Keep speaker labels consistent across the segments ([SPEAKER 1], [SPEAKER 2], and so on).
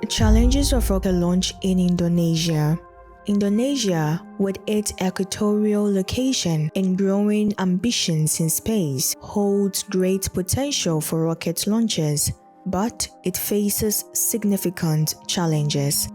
[SPEAKER 1] Challenges of rocket launch in Indonesia. Indonesia, with its equatorial location and growing ambitions in space, holds great potential for rocket launches, but it faces significant challenges.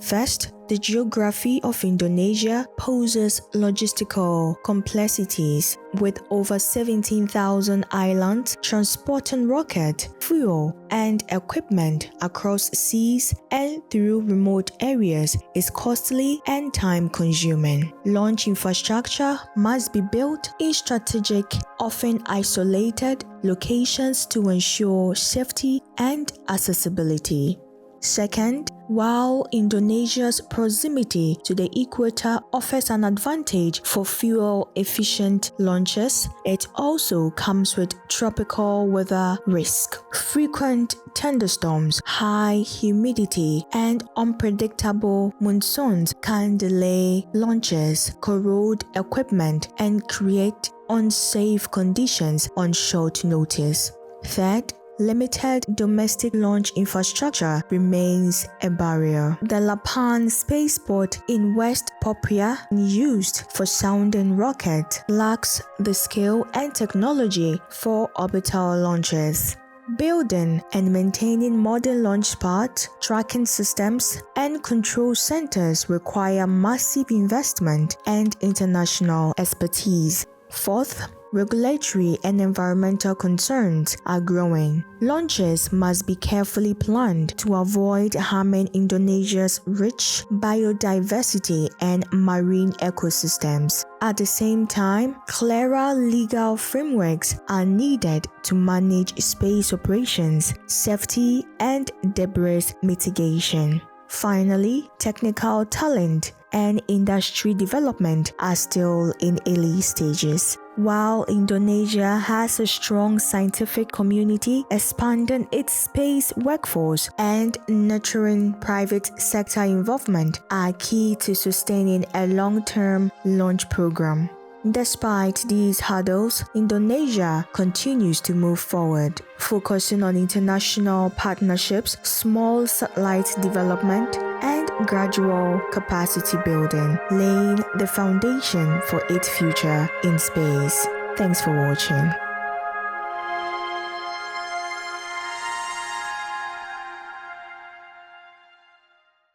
[SPEAKER 1] First, the geography of Indonesia poses logistical complexities, with over 17,000 islands transporting rocket, fuel, and equipment across seas and through remote areas is costly and time-consuming. Launch infrastructure must be built in strategic, often isolated locations to ensure safety and accessibility. Second, while Indonesia's proximity to the equator offers an advantage for fuel-efficient launches, it also comes with tropical weather risk. Frequent thunderstorms, high humidity, and unpredictable monsoons can delay launches, corrode equipment, and create unsafe conditions on short notice. Third, limited domestic launch infrastructure remains a barrier. The Lapan spaceport in West Papua, used for sounding rocket, lacks the scale and technology for orbital launches. Building and maintaining modern launch pads, tracking systems, and control centers require massive investment and international expertise. Fourth, regulatory and environmental concerns are growing. Launches must be carefully planned to avoid harming Indonesia's rich biodiversity and marine ecosystems. At the same time, clearer legal frameworks are needed to manage space operations, safety, and debris mitigation. Finally, technical talent and industry development are still in early stages. While Indonesia has a strong scientific community, expanding its space workforce and nurturing private sector involvement are key to sustaining a long-term launch program. Despite these hurdles, Indonesia continues to move forward, focusing on international partnerships, small satellite development, and gradual capacity building, laying the foundation for its future in space. Thanks for watching.